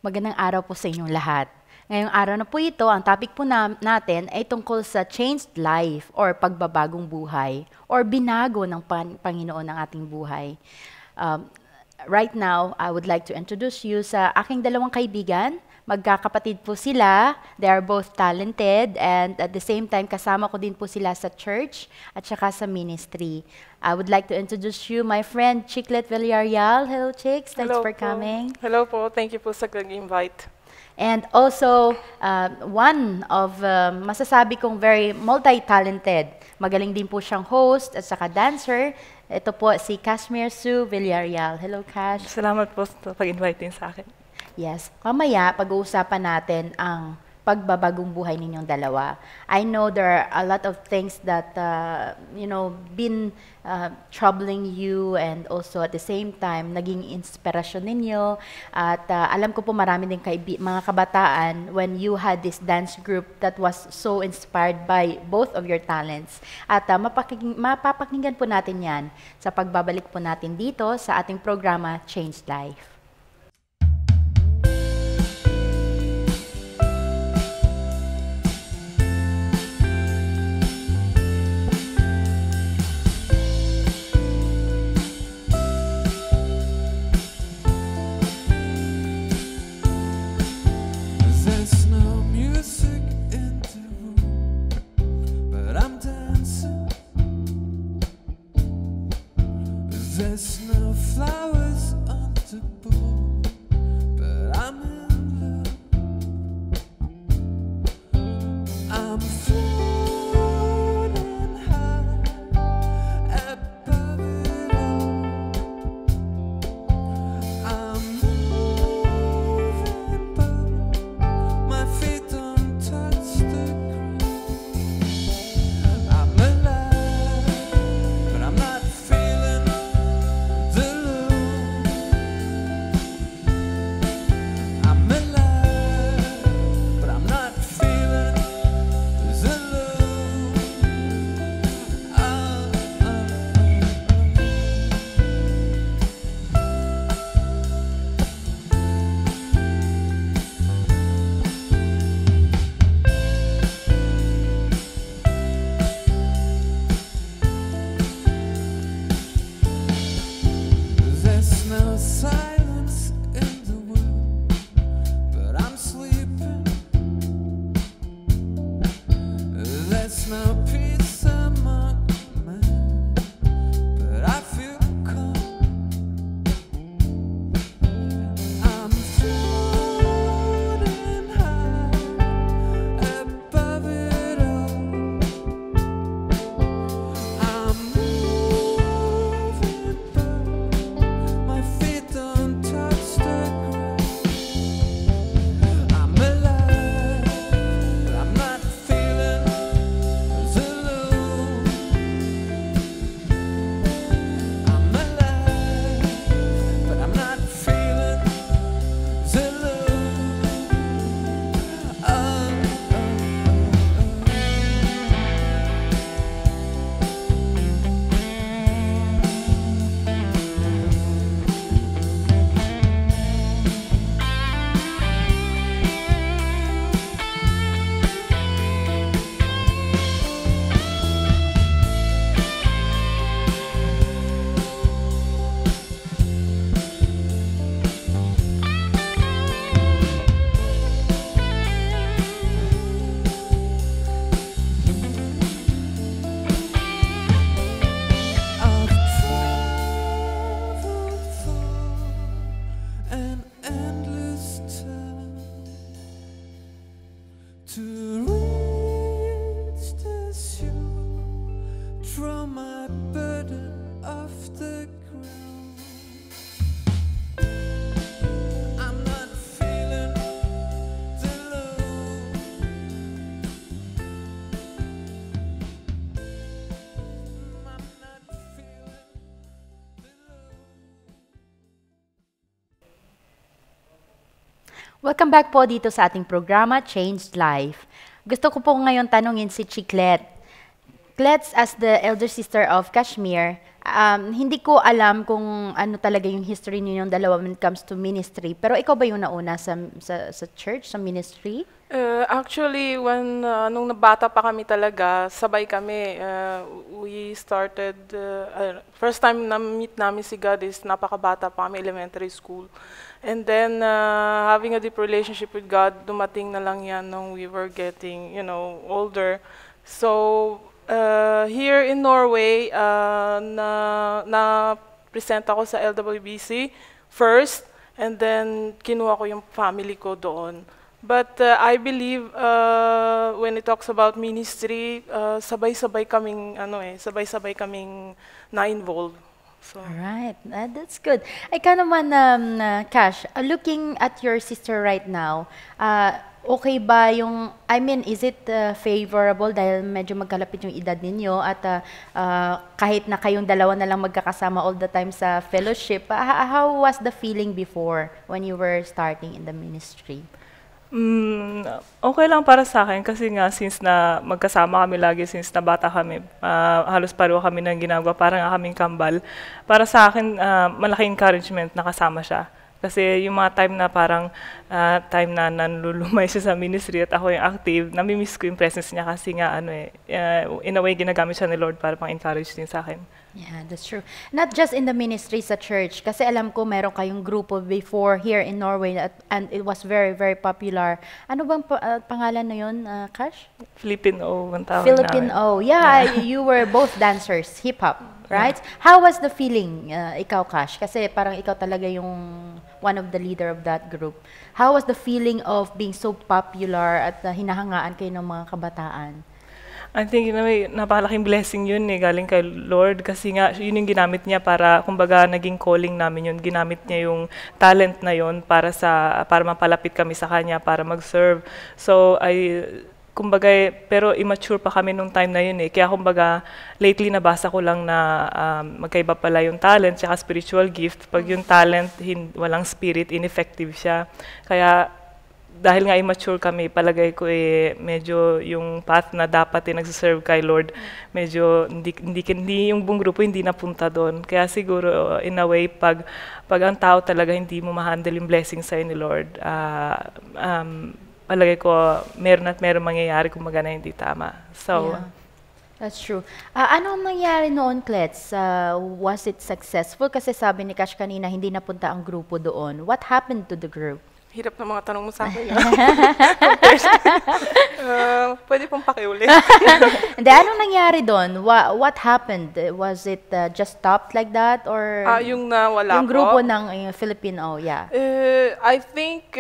Magandang araw po sa inyong lahat. Ngayong araw na po ito, ang topic po natin ay tungkol sa changed life or pagbabagong buhay or binago ng Panginoon ng ating buhay. Um, right now, I would like to introduce you sa aking dalawang kaibigan. Magkakapatid po sila. They are both talented and at the same time, kasama ko din po sila sa church at saka sa ministry. I would like to introduce you my friend Chiclet Villarreal. Hello, Chicks. Thanks Hello for po. coming. Hello po. Thank you po sa invite. And also, one of masasabi kong very multi-talented. Magaling din po siyang host at saka dancer. Ito po si Kashmir Sue Villarreal. Hello, Cash. Salamat po sa pag-invite din sa akin. Yes. Mamaya, pag-uusapan natin ang pagbabagong buhay ninyong dalawa. I know there are a lot of things that, been troubling you and also at the same time, naging inspirasyon ninyo. At alam ko po marami din mga kabataan when you had this dance group that was so inspired by both of your talents. At mapapakinggan po natin yan sa pagbabalik po natin dito sa ating programa, Changed Life. There's no flowers on the board, but I'm in love. I'm floating high above it all. I'm moving, but my feet don't touch the ground. I'm alive, but I'm not feeling the love. I'm alive, but I'm not feeling the love. There's no silence in the world, but I'm sleeping. There's no peace among men, but I feel calm. I'm floating high above it all. I'm moving, but my feet don't touch the ground. I'm alive, but I'm not feeling the love. I'm alive, but I'm not feeling the love. I've traveled far an endless time to reach the shore, throw my burden off the ground. I'm not feeling the love. I'm not feeling the love. Welcome back po dito sa ating programa, Changed Life. Gusto ko po ngayon tanungin si Chiclet. Chiclet, as the elder sister of Kashmir, Hindi ko alam kung ano talaga yung history ninyong dalawa when it comes to ministry. Pero ikaw ba yung nauna sa church, sa ministry? Actually, nung nabata pa kami talaga, sabay kami. We started, first time na meet namin si God is napakabata pa kami, elementary school. And then, having a deep relationship with God, dumating na lang yan nung we were getting, older. So, here in Norway, na-present ako sa LWBC first, and then kinuha ko yung family ko doon. But I believe when it talks about ministry, sabay-sabay kaming na-involve. So, Alright, that's good. Ikaw naman, Cash, looking at your sister right now, okay ba yung, I mean, is it favorable dahil medyo magkalapit yung edad ninyo at kahit na kayong dalawa na lang magkakasama all the time sa fellowship, how was the feeling before when you were starting in the ministry? Okay lang para sa akin kasi nga since na magkasama kami lagi since na bata kami, halos pareho kami ng ginagawa, parang kaming kambal. Para sa akin, malaking encouragement na kasama siya. Kasi yung mga time na parang time na nanlulumay siya sa ministry at ako yung active, nami-miss ko yung presence niya kasi nga in a way ginagamit siya ni Lord para pang-encourage din sa akin. Yeah, that's true. Not just in the ministry sa church, kasi alam ko meron kayong grupo before here in Norway and it was very, very popular. Ano bang pangalan na yun, Cash? Filipino, ang tawag Filipino. namin. Yeah, you were both dancers, hip-hop, right? How was the feeling, ikaw, Cash? Kasi parang ikaw talaga yung one of the leader of that group. How was the feeling of being so popular at hinahangaan kayo ng mga kabataan? I think napakalaking blessing yun galing kay Lord kasi nga yun yung ginamit niya para kumbaga naging calling namin yun. Ginamit niya yung talent na yun para mapalapit kami sa kanya, para mag-serve. So kumbaga pero immature pa kami nung time na yun Kaya kumbaga lately nabasa ko lang na magkaiba pala yung talent at spiritual gift. Pag yung talent walang spirit, ineffective siya. Kaya dahil nga immature kami, palagay ko medyo yung path na dapat nagsiserve kay Lord, medyo hindi yung buong grupo hindi napunta doon. Kaya siguro in a way pag ang tao talaga hindi mo ma-handle yung blessing sa'yo ni Lord, palagay ko meron mangyayari kung na hindi tama. So, Yeah. That's true. Ano ang nangyari noon, Klets? Was it successful? Kasi sabi ni Cash kanina, hindi napunta ang grupo doon. What happened to the group? hirap na mga tanong mo sa akin. Pwede pong pakiulit. Hindi, anong nangyari doon? What happened? Was it just stopped like that? Or Yung nawala yung po. grupo ng Filipino, yeah. I think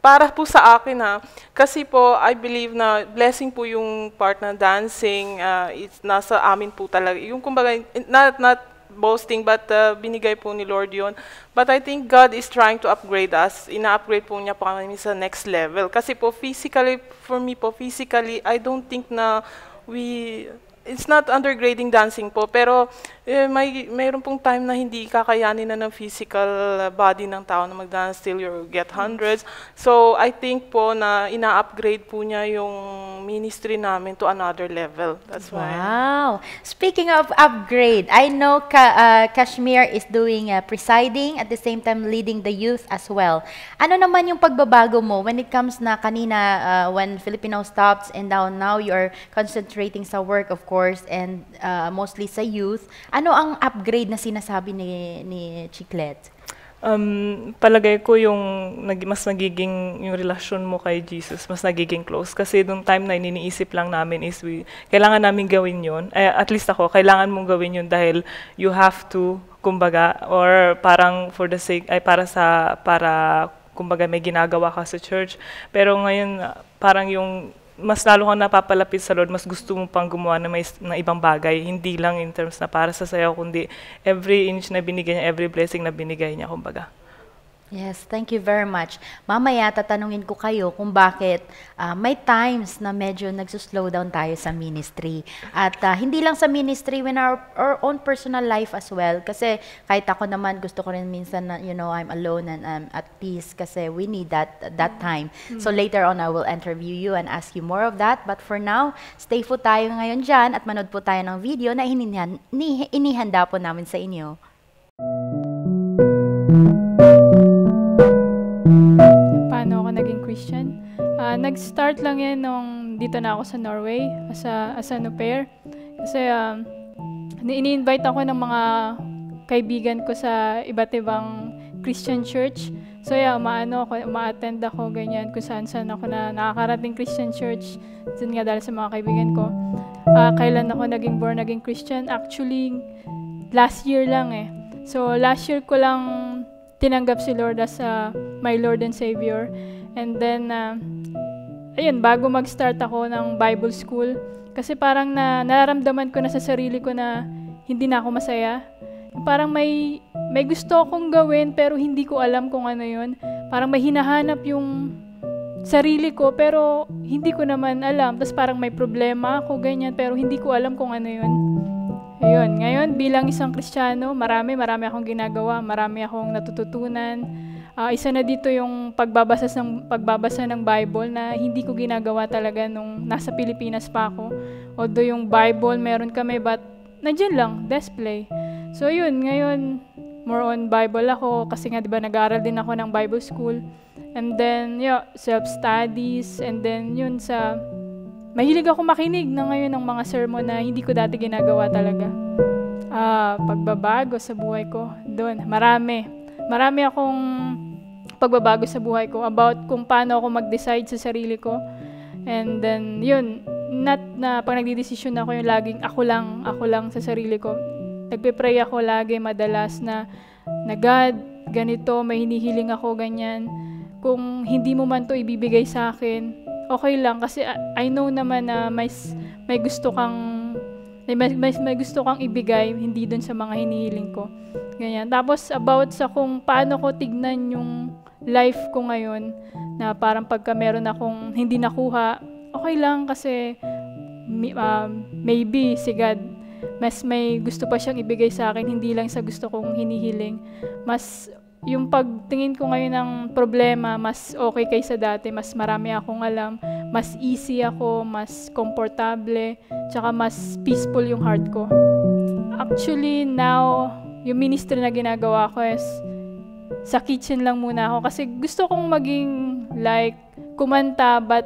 para po sa akin kasi po I believe na blessing po yung part na dancing, it's nasa amin po talaga. Yung kumbaga not boasting but binigay po ni Lord yun. But I think God is trying to upgrade us. Ina-upgrade po niya pa kami sa next level. Kasi po physically, for me po physically, I don't think na it's not undergrading dancing po, pero mayroon pong time na hindi kakayanin na ng physical body ng tao na mag-dance till you get hundreds. So I think po na ina-upgrade po niya yung ministry namin to another level. That's why. Wow. Speaking of upgrade, I know Kashmir is doing presiding at the same time leading the youth as well. Ano naman yung pagbabago mo when it comes na kanina when Filipino stops and now you're concentrating sa work of course and mostly sa youth. Ano ang upgrade na sinasabi ni Chiclet? Palagay ko yung mas nagiging yung relasyon mo kay Jesus, mas nagiging close. Kasi nung time na iniisip lang namin is kailangan namin gawin yun. At least ako, kailangan mong gawin yun dahil you have to, kumbaga, or parang for the sake, para kumbaga may ginagawa ka sa church. Pero ngayon, parang yung mas lalo kang napapalapit sa Lord, mas gusto mo pang gumawa ng ibang bagay, hindi lang in terms na para sa sayo, kundi every inch na binigay niya, every blessing na binigay niya, kumbaga. Yes, thank you very much. Mamaya tatanungin ko kayo kung bakit may times na medyo nagsuslow down tayo sa ministry. At hindi lang sa ministry, when our own personal life as well. Kasi kahit ako naman, gusto ko rin minsan na, I'm alone and I'm at peace kasi we need that time. So later on, I will interview you and ask you more of that. But for now, stay po tayo ngayon dyan at manood po tayo ng video na inihanda po namin sa inyo. Paano ako naging Christian? Nag-start lang yan nung dito na ako sa Norway as an au pair. Kasi ini-invite ako ng mga kaibigan ko sa iba't ibang Christian church. So uma-attend ako ganyan kung saan ako na nakakarating Christian church. Dun nga dahil sa mga kaibigan ko. Kailan ako naging Christian? Actually, last year lang eh. So last year ko lang tinanggap si Lord as my Lord and Savior. And then, bago mag-start ako ng Bible school, kasi parang nararamdaman ko na sa sarili ko na hindi na ako masaya. Parang may gusto akong gawin pero hindi ko alam kung ano yun. Parang may hinahanap yung sarili ko pero hindi ko naman alam. Tapos parang may problema ako, ganyan, pero hindi ko alam kung ano yun. Ayun, ngayon bilang isang Kristiyano, marami akong ginagawa, marami akong natututunan. Isa na dito yung pagbabasa ng Bible na hindi ko ginagawa talaga nung nasa Pilipinas pa ako. Although yung Bible meron kami, but nandiyan lang, display. So yun, ngayon more on Bible ako kasi nga 'di ba nag-aaral din ako ng Bible school. And then self-studies, and then yun mahilig ako makinig na ngayon ng mga sermon na hindi ko dati ginagawa talaga. Pagbabago sa buhay ko, doon, marami akong pagbabago sa buhay ko about kung paano ako mag-decide sa sarili ko. And then, yun, not na pag nagdidesisyon ako yung laging ako lang sa sarili ko. Nagpe-pray ako lagi, madalas na God, ganito, may hinihiling ako, ganyan. Kung hindi mo man to ibibigay sa akin, okay lang kasi I know naman na may gusto kang ibigay, hindi dun sa mga hinihiling ko. Ganyan. Tapos about sa kung paano ko tignan yung life ko ngayon na parang pagka meron akong hindi nakuha, okay lang kasi maybe si God mas may gusto pa siyang ibigay sa akin, hindi lang sa gusto kong hinihiling. Mas yung pagtingin ko ngayon ng problema, mas okay kaysa dati, mas marami akong alam, mas easy ako, mas komportable, tsaka mas peaceful yung heart ko. Actually, now, yung ministry na ginagawa ko is sa kitchen lang muna ako kasi gusto kong maging like kumanta but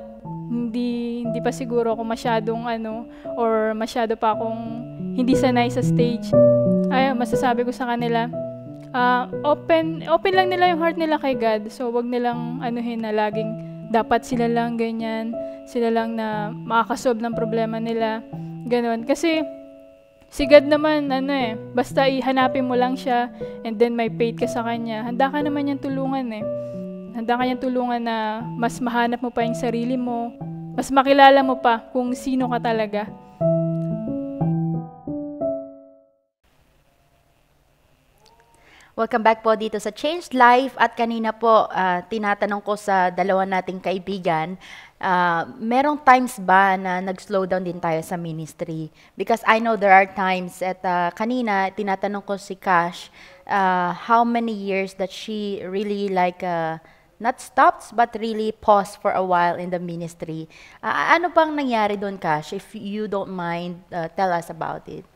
hindi pa siguro ako masyadong or masyado pa akong hindi sanay sa stage. Masasabi ko sa kanila, open lang nila yung heart nila kay God. So, wag nilang na laging dapat sila lang ganyan, sila lang na makakasolve ng problema nila. Ganon. Kasi, si God naman, basta ihanapin mo lang siya and then may faith ka sa Kanya. Handa ka naman niyang tulungan Handa ka niyang tulungan na mas mahanap mo pa yung sarili mo, mas makilala mo pa kung sino ka talaga. Welcome back po dito sa Changed Life at kanina po tinatanong ko sa dalawa nating kaibigan, merong times ba na nag-slow down din tayo sa ministry? Because I know there are times at kanina tinatanong ko si Cash how many years that she really not stopped but really paused for a while in the ministry. Ano bang nangyari doon, Cash? If you don't mind, tell us about it.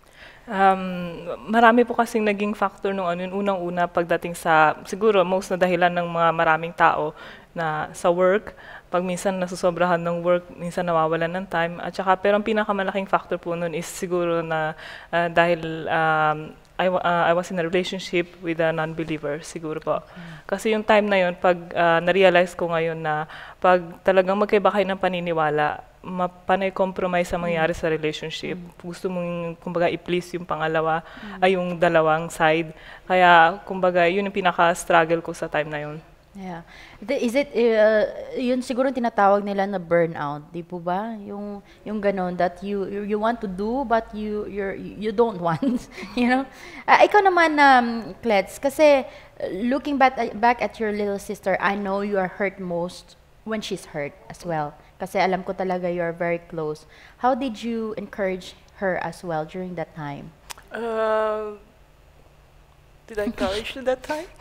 Marami po kasing naging factor nung unang-una pagdating sa, siguro most na dahilan ng mga maraming tao na sa work, pag minsan nasusobrahan ng work, minsan nawawalan ng time, at saka pero ang pinakamalaking factor po nun is siguro na dahil I was in a relationship with a non-believer, siguro po. Kasi yung time na yun, pag na-realize ko ngayon na pag talagang magkaiba kayo ng paniniwala, mapanay compromise ang mangyari sa relationship. Gusto mong, kumbaga, i-please yung pangalawa, ay yung dalawang side. Kaya, kumbaga, yun yung pinaka-struggle ko sa time na yun. Yeah. Is it, yun siguro tinatawag nila na burnout, di po ba? Yung ganon, that you want to do, but you don't want, you know? Ikaw naman, Klets, kasi looking back at your little sister, I know you are hurt most when she's hurt as well. Kasi alam ko talaga you are very close. How did you encourage her as well during that time? Uh, did I encourage you that time?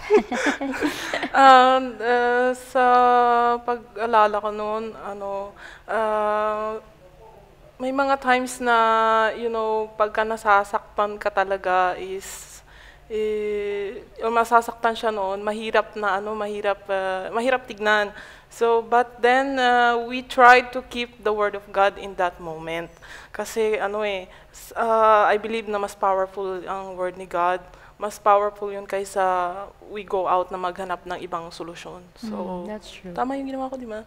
And sa pag-alala ko noon, may mga times na, pagka nasasaktan ka talaga o masasaktan siya noon, mahirap tignan. So, but then we tried to keep the word of God in that moment. Kasi I believe na mas powerful ang word ni God. Mas powerful yun kaysa we go out na maghanap ng ibang solusyon. So, That's true. tama yung ginawa ko, di ba?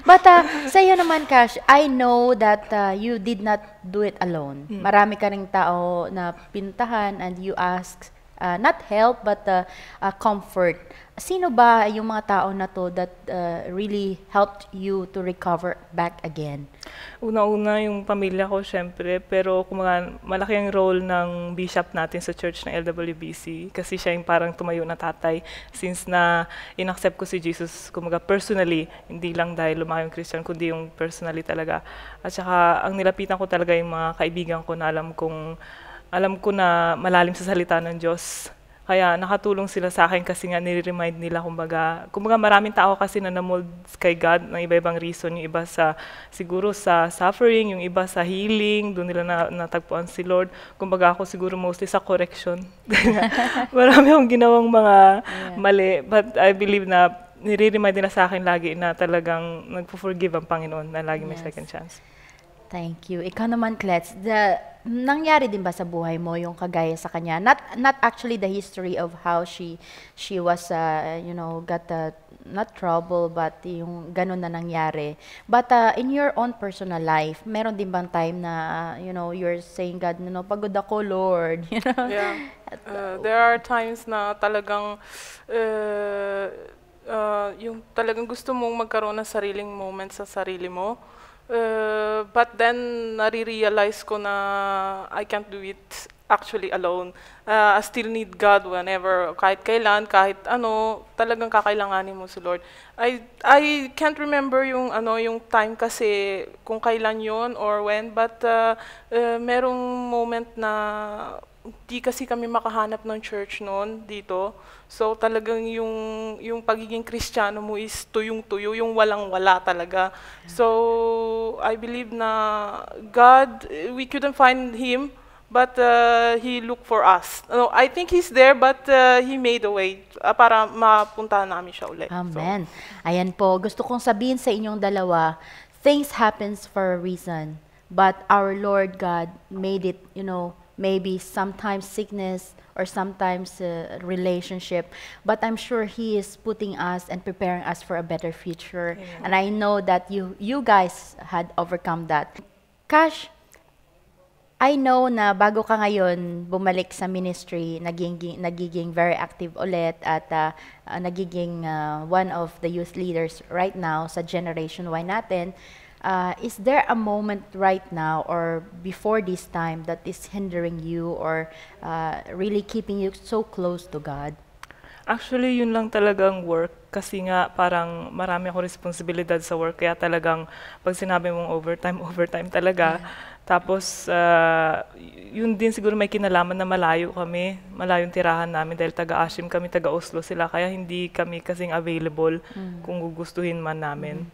But sa iyo naman, Cash, I know that you did not do it alone. Marami ka ring tao na pinuntahan and you ask not help but comfort. Sino ba yung mga tao na to that really helped you to recover back again? Una-una yung pamilya ko, syempre, pero kumaga, malaki ang role ng bishop natin sa church ng LWBC kasi siya yung parang tumayo na tatay since na inaccept ko si Jesus, kumaga personally, hindi lang dahil lumaki yung Christian, kundi yung personally talaga. At saka, ang nilapitan ko talaga yung mga kaibigan ko na alam ko na malalim sa salita ng Diyos. Kaya nakatulong sila sa akin kasi nga nire-remind nila kumbaga maraming tao kasi na namold kay God ng iba-ibang reason, yung iba siguro sa suffering, yung iba sa healing, doon nila natagpuan si Lord. Kumbaga ako siguro mostly sa correction. Marami akong ginawang mga mali, but I believe na nire-remind nila sa akin lagi na talagang nagpo-forgive ang Panginoon na lagi may second chance. Thank you. Ikaw naman, Klets, nangyari din ba sa buhay mo yung kagaya sa kanya? Not actually the history of how she was, got not trouble, but yung ganun na nangyari. But in your own personal life, meron din bang time na, you're saying, God, pagod ako, Lord, Yeah. There are times na talagang yung talagang gusto mong magkaroon ng sariling moment sa sarili mo. But then, nare-realize ko na I can't do it actually alone. I still need God whenever, kahit kailan, kahit talagang kakailanganin mo si Lord. I can't remember yung time kasi kung kailan yon or when, but merong moment na di kasi kami makahanap ng church noon dito. So talagang yung pagiging Kristiyano mo is tuyong-tuyo, yung walang-wala talaga. So I believe na God, we couldn't find Him, but He looked for us. I think He's there, but He made a way para mapuntahan namin siya ulit. Amen. Ayan po, gusto kong sabihin sa inyong dalawa, things happens for a reason, but our Lord God made it, maybe sometimes sickness or sometimes relationship, but I'm sure He is putting us and preparing us for a better future. Amen. And I know that you guys had overcome that. Cash, I know na bago ka ngayon bumalik sa ministry, nagiging very active ulit at nagiging one of the youth leaders right now sa Generation Y natin. Is there a moment right now or before this time that is hindering you or really keeping you so close to God? Actually, yun lang talagang work kasi nga parang marami akong responsibilidad sa work kaya talagang pag sinabi mong overtime talaga. Tapos, yun din siguro may kinalaman na malayo yung tirahan namin dahil taga-Ashim kami, taga-Oslo sila, kaya hindi kami kasing available kung gugustuhin man namin.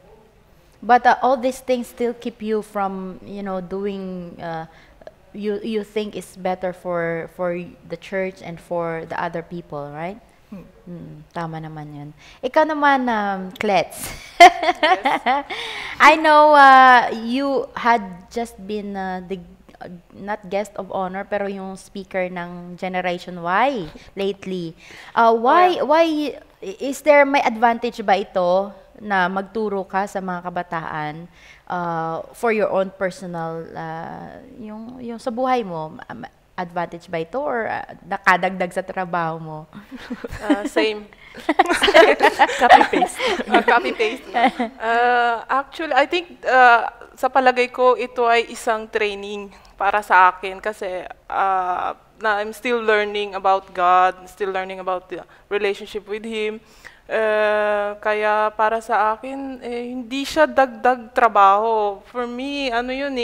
But all these things still keep you from, doing, you think is better for the church and for the other people, right? Tama naman yun. Ikaw naman, Klets. I know you had just been the not guest of honor pero yung speaker ng Generation Y lately. Why is there may advantage ba ito na magturo ka sa mga kabataan for your own personal yung sa buhay mo? Advantage ba ito or nakadagdag sa trabaho mo? Same. Copy-paste. Copy-paste. Actually, I think sa palagay ko, ito ay isang training para sa akin kasi na I'm still learning about God, still learning about the relationship with Him. Kaya para sa akin, hindi siya dagdag trabaho. For me, ano yun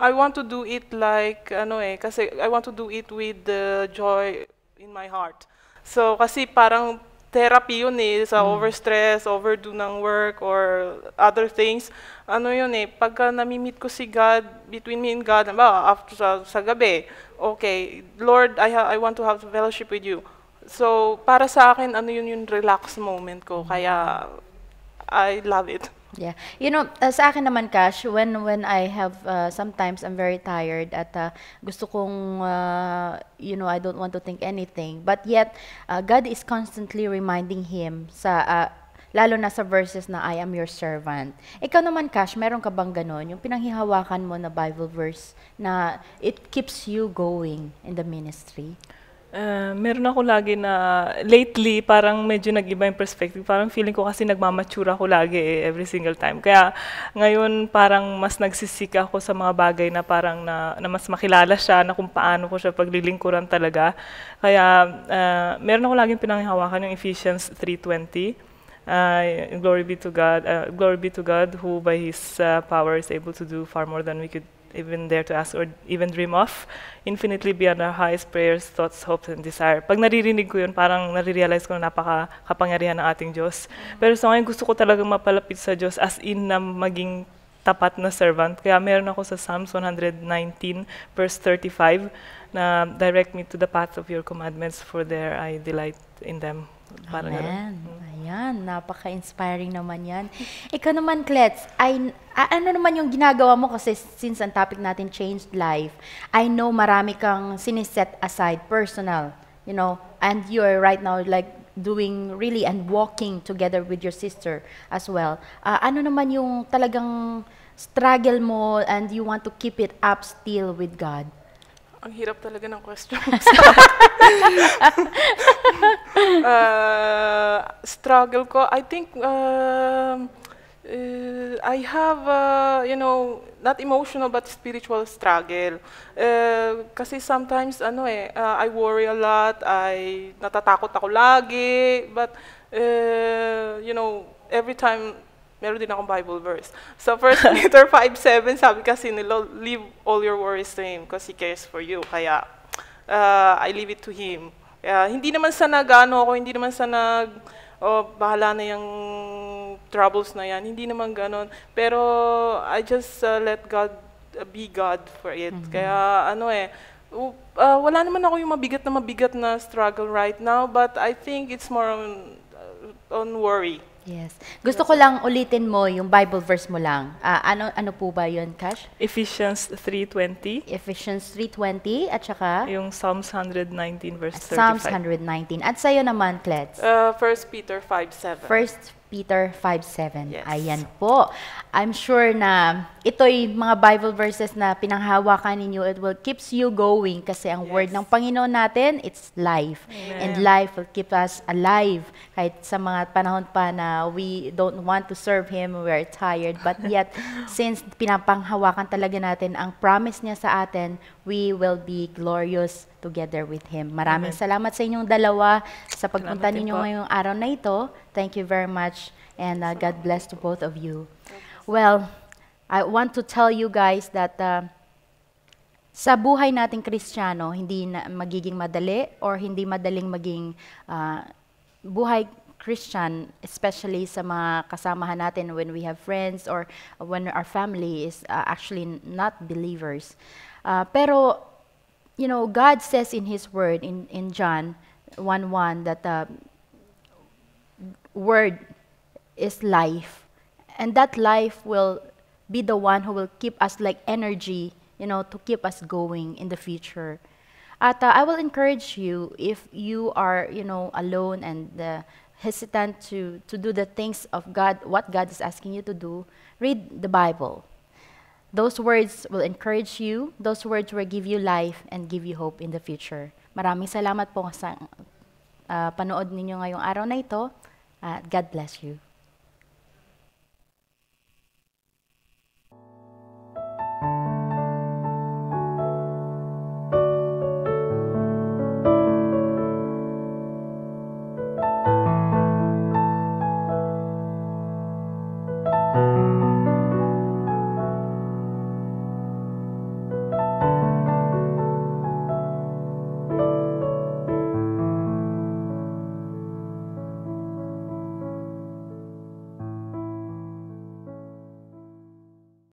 I want to do it like, kasi I want to do it with the joy in my heart. So, kasi parang therapy yun sa overstress, overdo ng work, or other things. Ano yun pagka namimit ko si God, between me and God, after sa gabi, okay, Lord, I want to have fellowship with you. So, para sa akin, ano yun yung relax moment ko. Kaya, I love it. Yeah. Sa akin naman, Cash, when I have, sometimes I'm very tired at gusto kong, I don't want to think anything. But yet, God is constantly reminding him lalo na sa verses na I am your servant. Ikaw naman, Cash, meron ka bang ganon? Yung pinanghihawakan mo na Bible verse na it keeps you going in the ministry? Meron ako lagi na, lately, parang medyo nag-iba yung perspective. Parang feeling ko kasi nagmamature ako lagi every single time. Kaya ngayon parang mas nagsisik ako sa mga bagay na parang na mas makilala siya, na kung paano ko siya paglilingkuran talaga. Kaya meron ako laging pinanghahawakan yung Ephesians 3:20. Glory be to God who by His power is able to do far more than we could even dare to ask or even dream of, infinitely beyond our highest prayers, thoughts, hopes, and desire. Pag naririnig ko yun, parang nare-realize ko na napaka-kapangyarihan ng ating Diyos. Pero sa ngayon, gusto ko talagang mapalapit sa Diyos as in na maging tapat na servant. Kaya meron ako sa Psalms 119, verse 35, na direct me to the path of your commandments, for there I delight in them. Parang Amen. Ayan, napaka-inspiring naman yan. Ikaw naman, Klets, ano naman yung ginagawa mo kasi since ang topic natin changed life, I know marami kang siniset aside, personal, and you're right now like doing really and walking together with your sister as well. Ano naman yung talagang struggle mo and you want to keep it up still with God? Ang hirap talaga ng question. Struggle ko, I think I have, not emotional but spiritual struggle. Kasi sometimes, I worry a lot, natatakot ako lagi, but, every time, meron din akong Bible verse. So 1 Peter 5:7, sabi kasi nila, leave all your worries to Him because He cares for you. Kaya, I leave it to Him. Hindi naman sa hindi naman sa bahala na yung troubles na yan. Hindi naman ganon. Pero, I just let God be God for it. Kaya, wala naman ako yung mabigat na struggle right now, but I think it's more on worry. Yes. Gusto ko lang ulitin mo yung Bible verse mo lang. Ano po ba yun, Cash? Ephesians 3:20. Ephesians 3:20 at saka Yung Psalms 119 verse 35. Psalms 119. At sa'yo naman, Klets? 1 Peter 5:7. 1 Peter 5:7. Yes. Ayan po. I'm sure na ito'y mga Bible verses na pinanghawakan ninyo. It will keeps you going kasi ang word ng Panginoon natin, it's life. And life will keep us alive. Kahit sa mga panahon pa na we don't want to serve Him, we are tired. But yet, since pinapanghawakan talaga natin ang promise niya sa atin, we will be glorious together with Him. Maraming salamat sa inyong dalawa sa pagpunta Salamat din ninyo po. ngayong araw na ito. Thank you very much and God bless to both of you. Well, I want to tell you guys that sa buhay nating Kristiyano, hindi na magiging madali or hindi madaling maging buhay Christian, especially sa mga kasamahan natin when we have friends or when our family is actually not believers. Pero, God says in His Word, in John 1:1, that Word is life. And that life will be the one who will keep us like energy, to keep us going in the future. At I will encourage you, if you are, alone and hesitant to do the things of God, what God is asking you to do, read the Bible. Those words will encourage you. Those words will give you life and give you hope in the future. Maraming salamat po panood ninyo ngayong araw na ito. God bless you.